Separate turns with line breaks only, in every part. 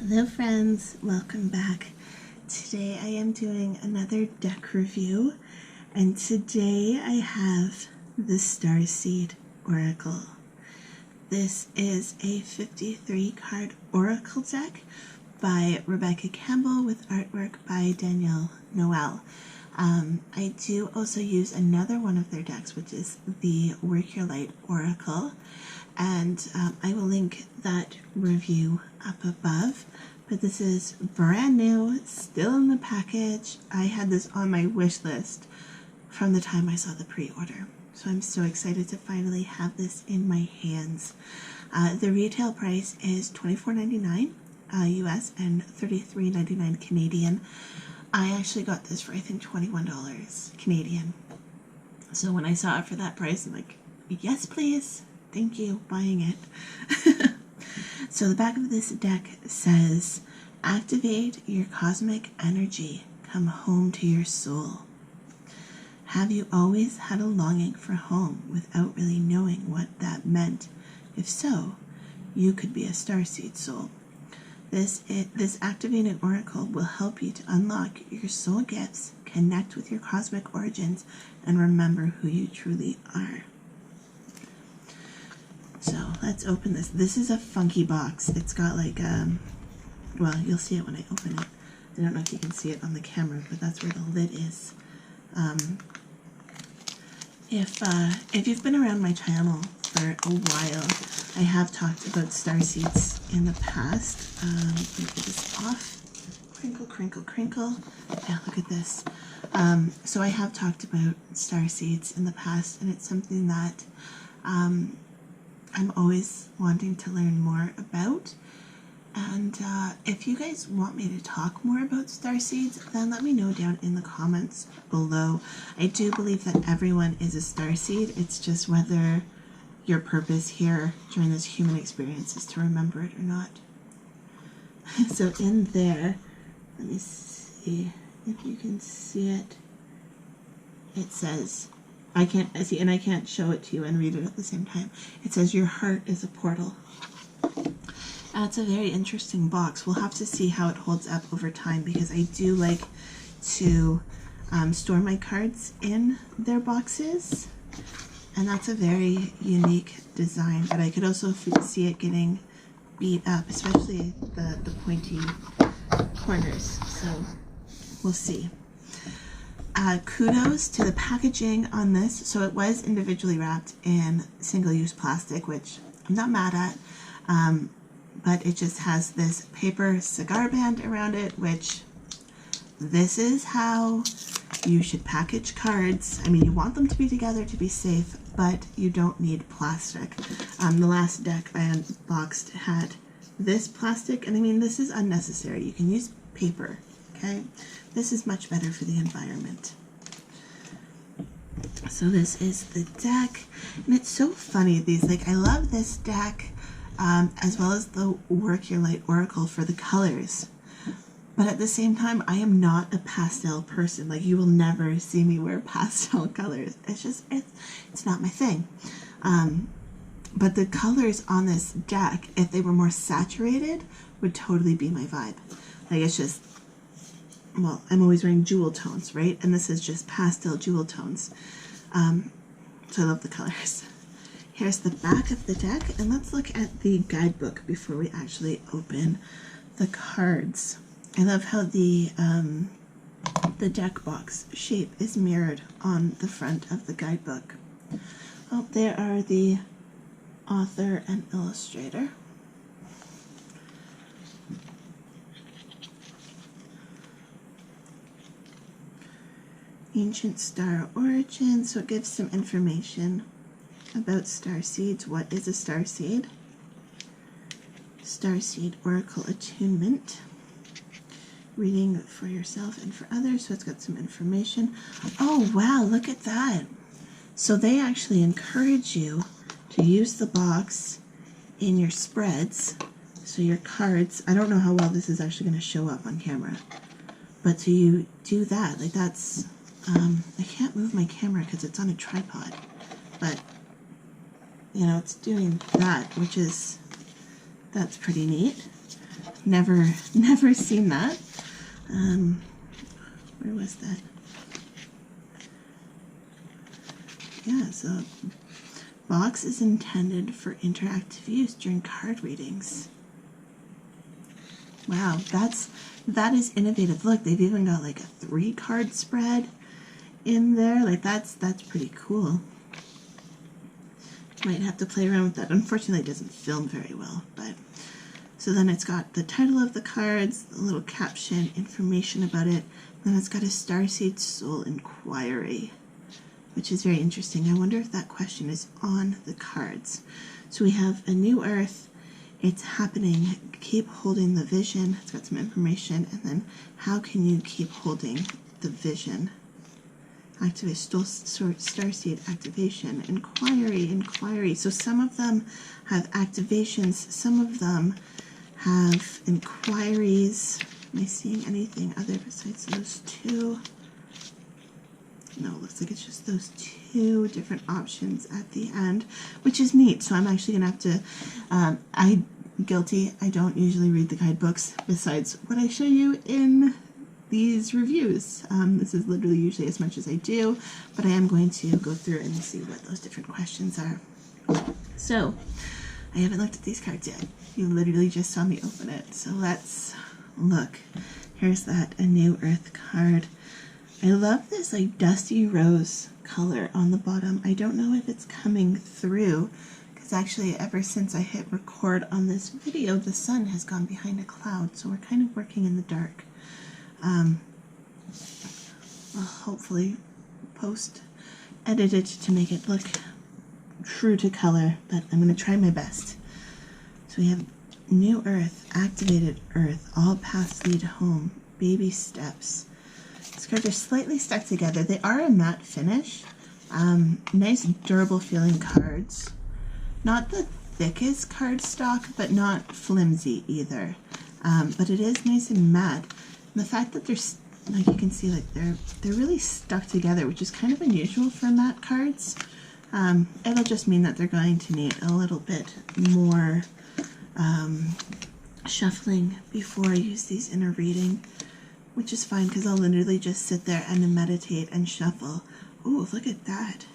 Hello friends, welcome back. Today I am doing another deck review, and today I have the Starseed Oracle. This is a 53 card Oracle deck by Rebecca Campbell with artwork by Danielle Noel. I do also use another one of their decks, which is the Work Your Light Oracle, and I will link that review up above. But this is brand new, still in the package. I had this on my wish list from the time I saw the pre-order, so I'm so excited to finally have this in my hands. The retail price is $24.99 US and $33.99 Canadian. I actually got this for I think $21 Canadian. So when I saw it for that price, I'm like, yes please, thank you, buying it. So the back of this deck says, activate your cosmic energy, come home to your soul. Have you always had a longing for home without really knowing what that meant? If so, you could be a starseed soul. This activated oracle will help you to unlock your soul gifts, connect with your cosmic origins, and remember who you truly are. So let's open this. This is a funky box. It's got like, well, you'll see it when I open it. I don't know if you can see it on the camera, but that's where the lid is. If you've been around my channel for a while, I have talked about starseeds in the past. Let me get this off. Crinkle, crinkle, crinkle. Yeah, look at this. So I have talked about starseeds in the past, and it's something that I'm always wanting to learn more about. And if you guys want me to talk more about starseeds, then let me know down in the comments below. I do believe that everyone is a starseed. It's just whether your purpose here during this human experience is to remember it or not. So in there, let me see if you can see it. It says, I can't see, and I can't show it to you and read it at the same time. It says your heart is a portal. It's a very interesting box. We'll have to see how it holds up over time, because I do like to store my cards in their boxes, and that's a very unique design. But I could also see it getting beat up, especially the pointy corners. So we'll see. Kudos to the packaging on this. So it was individually wrapped in single-use plastic, which I'm not mad at, but it just has this paper cigar band around it, which this is how you should package cards. I mean, you want them to be together to be safe, but you don't need plastic. The last deck I unboxed had this plastic, and I mean, this is unnecessary. You can use paper, okay? This is much better for the environment. So this is the deck, and it's so funny, these, like, I love this deck, as well as the Work Your Light Oracle for the colors. But at the same time, I am not a pastel person. Like, you will never see me wear pastel colors. It's just, it's not my thing. But the colors on this deck, if they were more saturated, would totally be my vibe. Like, it's just, well, I'm always wearing jewel tones, right? And this is just pastel jewel tones. So I love the colors. Here's the back of the deck, and let's look at the guidebook before we actually open the cards. I love how the deck box shape is mirrored on the front of the guidebook. Oh, there are the author and illustrator. Ancient Star Origin, so it gives some information about starseeds. What is a starseed? Starseed Oracle Attunement. Reading for yourself and for others, so it's got some information. Oh wow, look at that. So they actually encourage you to use the box in your spreads. So your cards, I don't know how well this is actually going to show up on camera, but so you do that, like that's, I can't move my camera because it's on a tripod, but you know, it's doing that, which is, that's pretty neat. never seen that. Where was that? Yeah, so box is intended for interactive use during card readings. Wow, that is innovative. Look, they've even got like a 3-card spread in there. Like that's pretty cool. Might have to play around with that. Unfortunately, it doesn't film very well, but so then it's got the title of the cards, a little caption, information about it, then it's got a Starseed Soul Inquiry, which is very interesting. I wonder if that question is on the cards. So we have a new Earth, it's happening, keep holding the vision, it's got some information, and then how can you keep holding the vision? Activate Starseed activation, inquiry. So some of them have activations, some of them have inquiries. Am I seeing anything other besides those two? No, it looks like it's just those two different options at the end, which is neat. So I'm actually going to have to, I don't usually read the guidebooks besides what I show you in these reviews. This is literally usually as much as I do, but I am going to go through and see what those different questions are. So I haven't looked at these cards yet. You literally just saw me open it. So let's look. Here's that, a new Earth card. I love this like dusty rose color on the bottom. I don't know if it's coming through because actually ever since I hit record on this video, the sun has gone behind a cloud. So we're kind of working in the dark. I'll hopefully post-edit it to make it look true to color, but I'm going to try my best. So we have New Earth, Activated Earth, All Paths Lead Home, Baby Steps. These cards are slightly stuck together. They are a matte finish. Nice durable feeling cards. Not the thickest cardstock, but not flimsy either. But it is nice and matte. And the fact that they're, like you can see, like they're really stuck together, which is kind of unusual for matte cards. It'll just mean that they're going to need a little bit more shuffling before I use these in a reading, which is fine because I'll literally just sit there and meditate and shuffle. Ooh, look at that.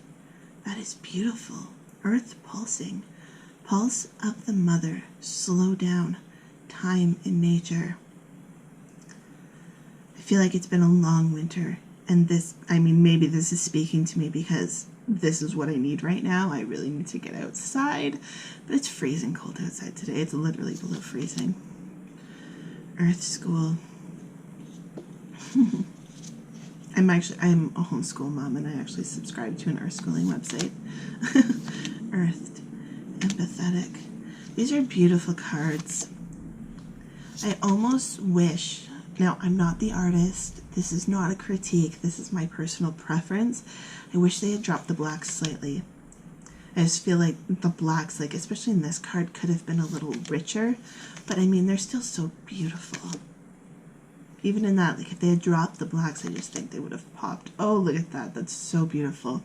That is beautiful. Earth pulsing. Pulse of the mother. Slow down. Time in nature. I feel like it's been a long winter, and this, I mean, maybe this is speaking to me because this is what I need right now. I really need to get outside, but it's freezing cold outside today. It's literally below freezing. Earth School. I'm a homeschool mom, and I actually subscribe to an Earth schooling website. Earthed, empathetic. These are beautiful cards. I almost wish, now I'm not the artist, this is not a critique, this is my personal preference. I wish they had dropped the blacks slightly. I just feel like the blacks, like especially in this card, could have been a little richer, but I mean, they're still so beautiful. Even in that, like if they had dropped the blacks, I just think they would have popped. Oh, look at that. That's so beautiful.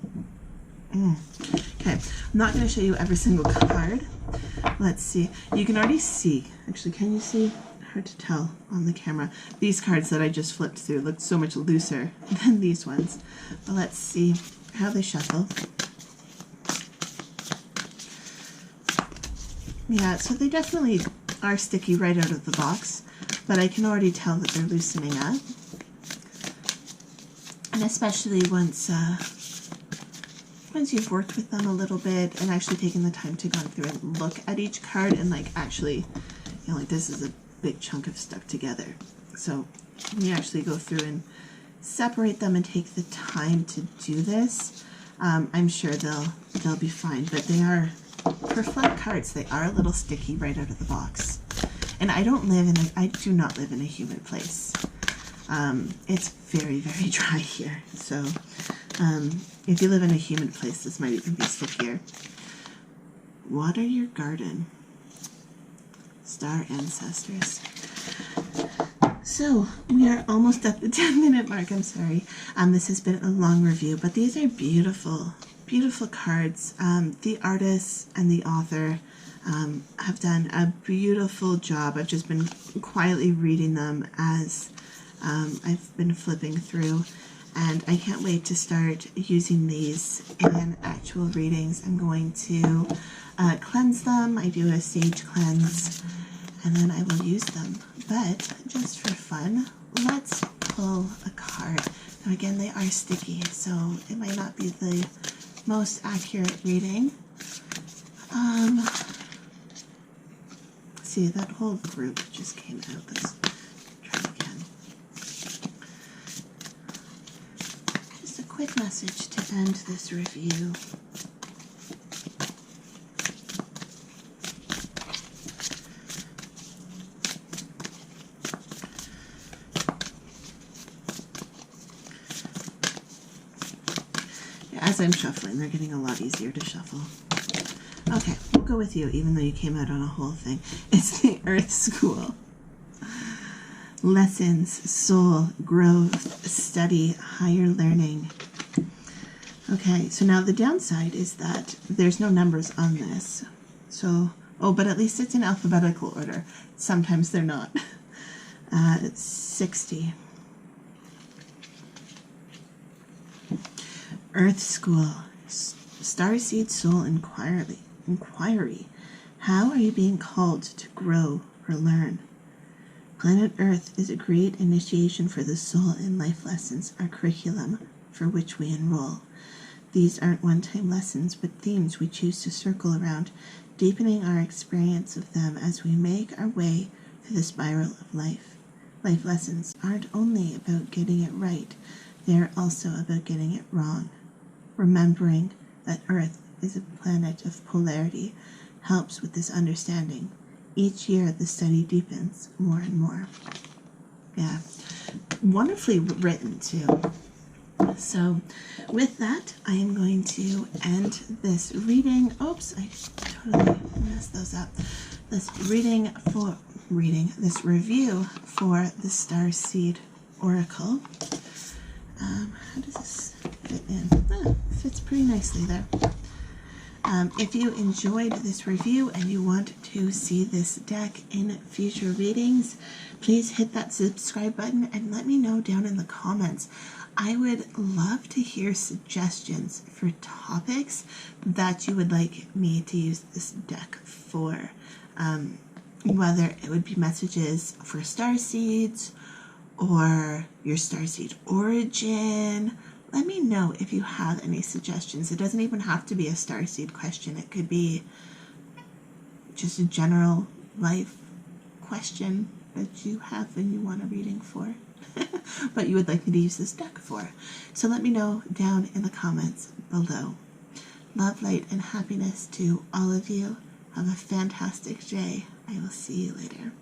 Okay, I'm not going to show you every single card. Let's see. You can already see. Actually, can you see? Hard to tell on the camera. These cards that I just flipped through look so much looser than these ones. But let's see how they shuffle. Yeah, so they definitely are sticky right out of the box, but I can already tell that they're loosening up. And especially once you've worked with them a little bit and actually taken the time to go through and look at each card and like actually, you know, like this is a big chunk of stuck together. So when you actually go through and separate them and take the time to do this, I'm sure they'll be fine. But they are, for flat cards, they are a little sticky right out of the box. And I do not live in a humid place. It's very, very dry here. So if you live in a humid place, this might even be stickier. Water your garden. Star ancestors. So we are almost at the 10-minute mark. I'm sorry. This has been a long review, but these are beautiful, beautiful cards. The artist and the author, have done a beautiful job. I've just been quietly reading them as I've been flipping through, and I can't wait to start using these in actual readings. I'm going to cleanse them. I do a sage cleanse, and then I will use them. But just for fun, let's pull a card. Now again, they are sticky, so it might not be the most accurate reading. See, that whole group just came out. Let's try again. Just a quick message to end this review. As I'm shuffling, they're getting a lot easier to shuffle. Okay, we'll go with you, even though you came out on a whole thing. It's the Earth School. Lessons, soul, growth, study, higher learning. Okay, so now the downside is that there's no numbers on this. So, oh, but at least it's in alphabetical order. Sometimes they're not. It's 60. Earth School, Starseed Soul Inquiry. How are you being called to grow or learn? Planet Earth is a great initiation for the soul, and life lessons are curriculum for which we enroll. These aren't one-time lessons, but themes we choose to circle around, deepening our experience of them as we make our way through the spiral of life. Life lessons aren't only about getting it right, they are also about getting it wrong. Remembering that Earth is a planet of polarity helps with this understanding. Each year the study deepens more and more. Yeah, wonderfully written too. So with that, I am going to end this reading. Oops, I totally messed those up. This review for the Starseed Oracle. How does this fit in? Fits pretty nicely there. If you enjoyed this review and you want to see this deck in future readings, please hit that subscribe button and let me know down in the comments. I would love to hear suggestions for topics that you would like me to use this deck for. Whether it would be messages for starseeds or your starseed origin. Let me know if you have any suggestions. It doesn't even have to be a starseed question. It could be just a general life question that you have and you want a reading for, but you would like me to use this deck for. So let me know down in the comments below. Love, light, and happiness to all of you. Have a fantastic day. I will see you later.